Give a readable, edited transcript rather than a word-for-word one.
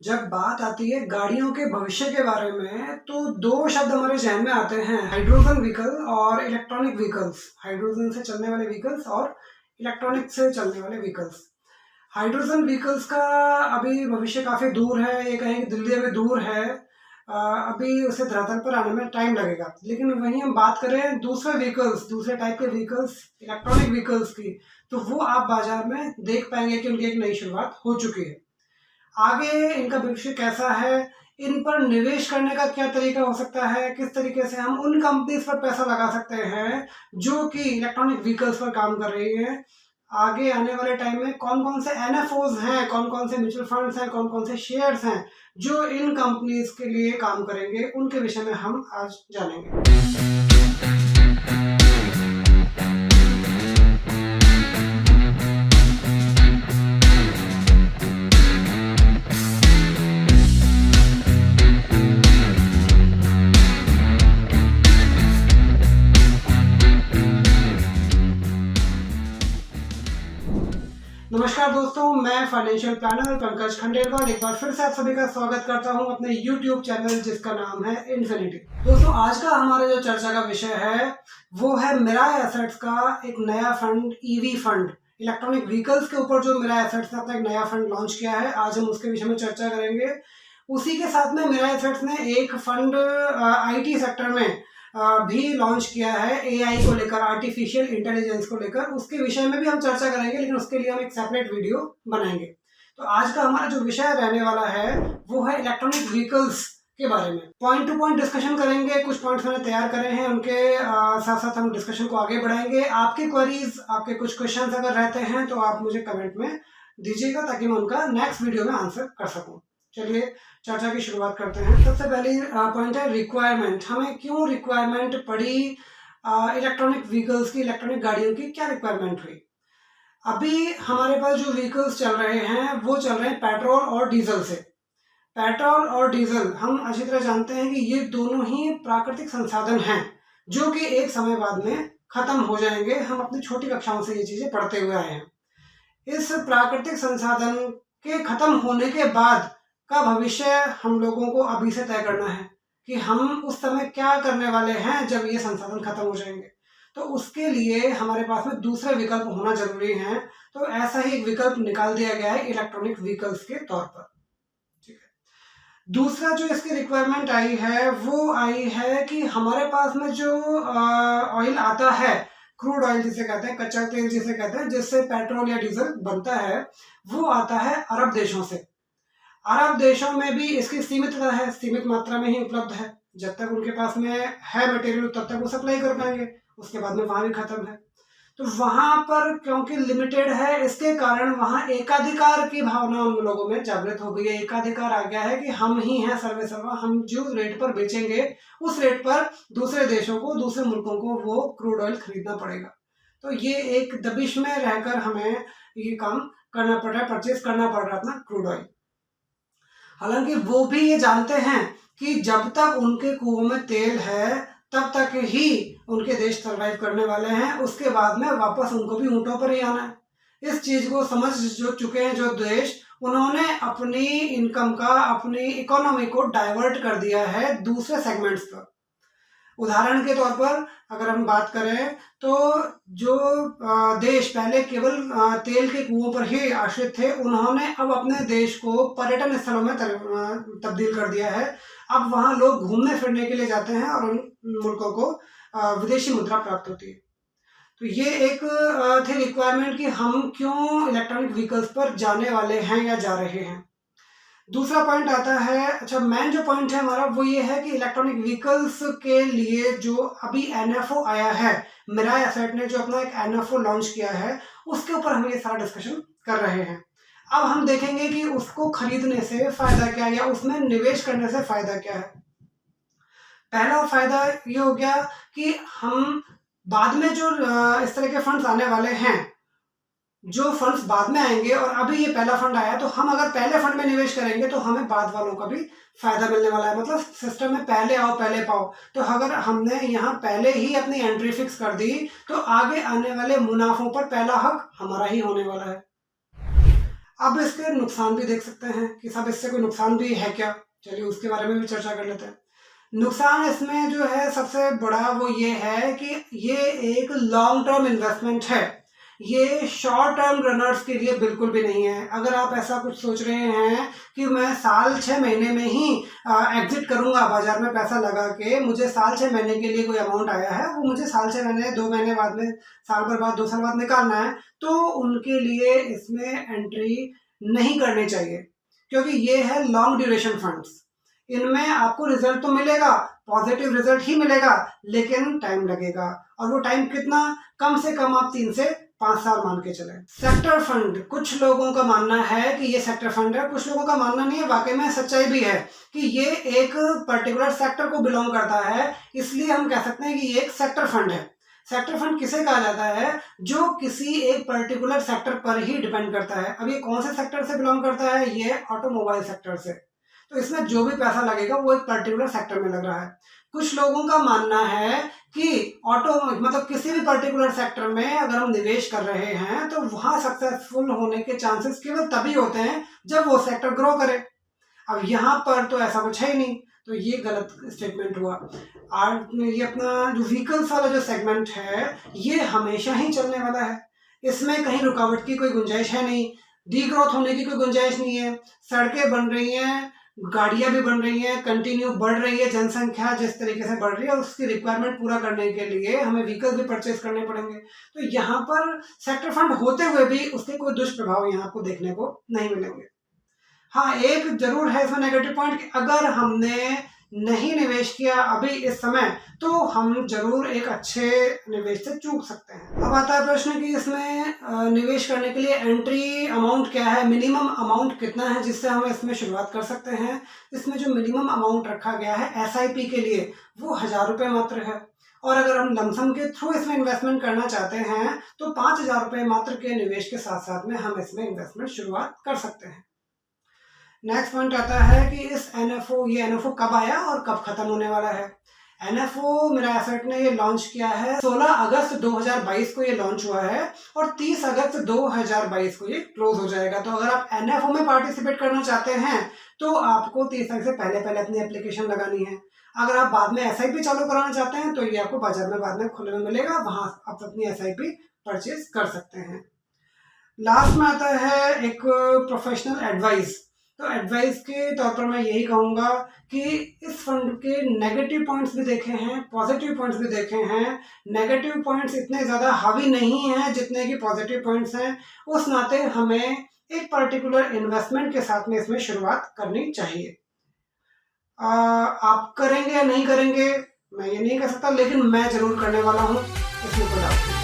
जब बात आती है गाड़ियों के भविष्य के बारे में तो दो शब्द हमारे जहन में आते हैं, हाइड्रोजन व्हीकल और इलेक्ट्रॉनिक व्हीकल्स। हाइड्रोजन से चलने वाले व्हीकल्स और इलेक्ट्रॉनिक से चलने वाले व्हीकल्स। हाइड्रोजन व्हीकल्स का अभी भविष्य काफ़ी दूर है, ये कहें कि दिल्ली अभी दूर है। अभी उसे धरातल पर आने में टाइम लगेगा। लेकिन वहीं हम बात करें दूसरे व्हीकल्स, दूसरे टाइप के व्हीकल्स, इलेक्ट्रॉनिक व्हीकल्स की, तो वो आप बाजार में देख पाएंगे कि उनकी एक नई शुरुआत हो चुकी है। आगे इनका भविष्य कैसा है, इन पर निवेश करने का क्या तरीका हो सकता है, किस तरीके से हम उन कंपनीज पर पैसा लगा सकते हैं जो कि इलेक्ट्रॉनिक व्हीकल्स पर काम कर रही है। आगे आने वाले टाइम में कौन कौन से एनएफओज हैं, कौन कौन से म्यूचुअल फंड्स हैं, कौन कौन से शेयर्स हैं जो इन कंपनीज के लिए काम करेंगे, उनके विषय में हम आज जानेंगे। नमस्कार दोस्तों, मैं फाइनेंशियल प्लानर पंकज खंडेलवाल एक बार फिर से आप सभी का स्वागत करता हूं अपने YouTube चैनल जिसका नाम है इन्फिनिटी। दोस्तों, आज का हमारा जो चर्चा का विषय है वो है मिराय एसेट्स का एक नया fund, EV fund. Electronic vehicles के ऊपर जो मिराय एसेट्स ने अपना एक नया फंड लॉन्च किया है, आज हम उसके विषय में चर्चा करेंगे। उसी के साथ में मिराय एसेट्स ने एक फंड IT सेक्टर में भी लॉन्च किया है, AI को लेकर, आर्टिफिशियल इंटेलिजेंस को लेकर। उसके विषय में भी हम चर्चा करेंगे, लेकिन उसके लिए हम एक सेपरेट वीडियो बनाएंगे। तो आज का हमारा जो विषय रहने वाला है वो है इलेक्ट्रॉनिक व्हीकल्स के बारे में। पॉइंट टू पॉइंट डिस्कशन करेंगे। कुछ पॉइंट्स मैंने तैयार करे हैं, उनके साथ साथ हम डिस्कशन को आगे बढ़ाएंगे। आपके क्वेरीज, आपके कुछ क्वेश्चन अगर रहते हैं तो आप मुझे कमेंट में दीजिएगा ताकि मैं उनका नेक्स्ट वीडियो में आंसर कर सकूं। चलिए चर्चा की शुरुआत करते हैं। सबसे पहली पॉइंट है रिक्वायरमेंट। हमें क्यों रिक्वायरमेंट पड़ी इलेक्ट्रॉनिक व्हीकल्स की, इलेक्ट्रॉनिक गाड़ियों की क्या रिक्वायरमेंट हुई? अभी हमारे पास जो व्हीकल्स चल रहे हैं वो चल रहे हैं पेट्रोल और डीजल से। पेट्रोल और डीजल हम अच्छी तरह जानते हैं कि ये दोनों ही प्राकृतिक संसाधन हैं जो कि एक समय बाद में खत्म हो जाएंगे। हम अपनी छोटी कक्षाओं से ये चीजें पढ़ते हुए आए हैं। इस प्राकृतिक संसाधन के खत्म होने के बाद का भविष्य हम लोगों को अभी से तय करना है कि हम उस समय क्या करने वाले हैं जब ये संसाधन खत्म हो जाएंगे। तो उसके लिए हमारे पास में दूसरे विकल्प होना जरूरी है। तो ऐसा ही एक विकल्प निकाल दिया गया है इलेक्ट्रॉनिक व्हीकल्स के तौर पर। ठीक है। दूसरा जो इसकी रिक्वायरमेंट आई है वो आई है कि हमारे पास में जो ऑयल आता है, क्रूड ऑयल जिसे कहते हैं, कच्चा तेल जिसे कहते हैं, जिससे पेट्रोल या डीजल बनता है, वो आता है अरब देशों से। अरब देशों में भी इसकी सीमितता है, सीमित मात्रा में ही उपलब्ध है। जब तक उनके पास में है मटेरियल तब तक वो सप्लाई कर पाएंगे, उसके बाद में वहां भी खत्म है। तो वहां पर क्योंकि लिमिटेड है, इसके कारण वहां एकाधिकार की भावना उन लोगों में जागृत हो गई है। एकाधिकार आ गया है कि हम ही हैं सर्वे सर्वा, हम जो रेट पर बेचेंगे उस रेट पर दूसरे देशों को, दूसरे मुल्कों को वो क्रूड ऑयल खरीदना पड़ेगा। तो ये एक दबिश में रहकर हमें ये काम करना पड़ रहा है, परचेज करना पड़ रहा है अपना क्रूड ऑयल। हालांकि वो भी ये जानते हैं कि जब तक उनके कुओं में तेल है तब तक ही उनके देश सर्वाइव करने वाले हैं। उसके बाद में वापस उनको भी ऊंटों पर ही आना है। इस चीज को समझ जो चुके हैं जो देश, उन्होंने अपनी इनकम का, अपनी इकोनॉमी को डाइवर्ट कर दिया है दूसरे सेगमेंट्स पर। उदाहरण के तौर पर अगर हम बात करें तो जो देश पहले केवल तेल के कुओं पर ही आश्रित थे, उन्होंने अब अपने देश को पर्यटन स्थलों में तब्दील कर दिया है। अब वहां लोग घूमने फिरने के लिए जाते हैं और उन मुल्कों को विदेशी मुद्रा प्राप्त होती है। तो ये एक थी रिक्वायरमेंट कि हम क्यों इलेक्ट्रॉनिक व्हीकल्स पर जाने वाले हैं या जा रहे हैं। दूसरा पॉइंट आता है, अच्छा मेन जो पॉइंट है हमारा वो ये है कि इलेक्ट्रॉनिक व्हीकल्स के लिए जो अभी NFO आया है, मिराय एसेट ने जो अपना एक NFO लॉन्च किया है, उसके ऊपर हम ये सारा डिस्कशन कर रहे हैं। अब हम देखेंगे कि उसको खरीदने से फायदा क्या है या उसमें निवेश करने से फायदा क्या है। पहला फायदा ये हो गया कि हम बाद में जो इस तरह के फंड्स आने वाले हैं, जो फंड्स बाद में आएंगे, और अभी ये पहला फंड आया, तो हम अगर पहले फंड में निवेश करेंगे तो हमें बाद वालों का भी फायदा मिलने वाला है। मतलब सिस्टम में पहले आओ पहले पाओ। तो अगर हमने यहाँ पहले ही अपनी एंट्री फिक्स कर दी तो आगे आने वाले मुनाफों पर पहला हक हमारा ही होने वाला है। अब इसके नुकसान भी देख सकते हैं कि सब इससे कोई नुकसान भी है क्या, चलिए उसके बारे में भी चर्चा कर लेते हैं। नुकसान इसमें जो है सबसे बड़ा वो ये है कि ये एक लॉन्ग टर्म इन्वेस्टमेंट है, ये शॉर्ट टर्म रनर्स के लिए बिल्कुल भी नहीं है। अगर आप ऐसा कुछ सोच रहे हैं कि मैं साल 6 महीने में ही एग्जिट करूंगा बाजार में पैसा लगा के, मुझे साल 6 महीने के लिए कोई अमाउंट आया है वो मुझे साल 6 महीने 2 महीने बाद में, साल भर बाद, 2 साल बाद निकालना है, तो उनके लिए इसमें एंट्री नहीं करनी चाहिए, क्योंकि ये है लॉन्ग ड्यूरेशन फंड्स। इनमें आपको रिजल्ट तो मिलेगा, पॉजिटिव रिजल्ट ही मिलेगा, लेकिन टाइम लगेगा, और वो टाइम कितना, कम से कम आप 3 से 5 साल मान के चले। सेक्टर फंड, कुछ लोगों का मानना है कि ये सेक्टर फंड है, कुछ लोगों का मानना नहीं है, वाकई में सच्चाई भी है कि ये एक पर्टिकुलर सेक्टर को बिलोंग करता है, इसलिए हम कह सकते हैं कि ये एक सेक्टर फंड है। सेक्टर फंड किसे कहा जाता है, जो किसी एक पर्टिकुलर सेक्टर पर ही डिपेंड करता है। अब ये कौन से सेक्टर से बिलोंग करता है, ये ऑटोमोबाइल सेक्टर से, तो इसमें जो भी पैसा लगेगा वो एक पर्टिकुलर सेक्टर में लग रहा है। कुछ लोगों का मानना है कि मतलब किसी भी पर्टिकुलर सेक्टर में अगर हम निवेश कर रहे हैं तो वहां सक्सेसफुल होने के चांसेस केवल तभी होते हैं जब वो सेक्टर ग्रो करे। अब यहाँ पर तो ऐसा कुछ है ही नहीं, तो ये गलत स्टेटमेंट हुआ। और ये अपना जो व्हीकल्स वाला जो सेगमेंट है ये हमेशा ही चलने वाला है, इसमें कहीं रुकावट की कोई गुंजाइश है नहीं, डीग्रोथ होने की कोई गुंजाइश नहीं है। सड़कें बन रही हैं, गाड़ियां भी बन रही हैं, कंटिन्यू बढ़ रही है, जनसंख्या जिस तरीके से बढ़ रही है उसकी रिक्वायरमेंट पूरा करने के लिए हमें व्हीकल्स भी परचेज करने पड़ेंगे। तो यहाँ पर सेक्टर फंड होते हुए भी उसके कोई दुष्प्रभाव यहाँ आपको देखने को नहीं मिलेंगे। हाँ, एक जरूर है इसमें नेगेटिव पॉइंट कि अगर हमने नहीं निवेश किया अभी इस समय तो हम जरूर एक अच्छे निवेश से चूक सकते हैं। अब आता है प्रश्न कि इसमें निवेश करने के लिए एंट्री अमाउंट क्या है, मिनिमम अमाउंट कितना है जिससे हम इसमें शुरुआत कर सकते हैं। इसमें जो मिनिमम अमाउंट रखा गया है SIP के लिए वो 1000 रुपये मात्र है, और अगर हम लमसम के थ्रू इसमें इन्वेस्टमेंट करना चाहते हैं तो 5000 रुपये मात्र के निवेश के साथ साथ में हम इसमें इन्वेस्टमेंट शुरुआत कर सकते हैं। नेक्स्ट पॉइंट आता है कि इस ये NFO कब आया और कब खत्म होने वाला है। NFO मेरा एसेट ने ये लॉन्च किया है 16 अगस्त 2022 को ये लॉन्च हुआ है, और 30 अगस्त 2022 को ये क्लोज हो जाएगा। तो अगर आप NFO में पार्टिसिपेट करना चाहते हैं तो आपको 30 तारीख से पहले अपनी एप्लीकेशन लगानी है। अगर आप बाद में SIP चालू कराना चाहते हैं तो ये आपको बाजार में बाद में खुले में मिलेगा, वहां आप अपनी SIP परचेज कर सकते हैं। लास्ट में आता है एक प्रोफेशनल एडवाइस। तो एडवाइस के तौर पर मैं यही कहूँगा कि इस फंड के नेगेटिव पॉइंट्स भी देखे हैं, पॉजिटिव पॉइंट्स भी देखे हैं। नेगेटिव पॉइंट्स इतने ज़्यादा हावी नहीं हैं जितने कि पॉजिटिव पॉइंट्स हैं, उस नाते हमें एक पर्टिकुलर इन्वेस्टमेंट के साथ में इसमें शुरुआत करनी चाहिए। आप करेंगे या नहीं करेंगे मैं ये नहीं कह सकता, लेकिन मैं ज़रूर करने वाला हूँ, इसमें कोई डाउट नहीं।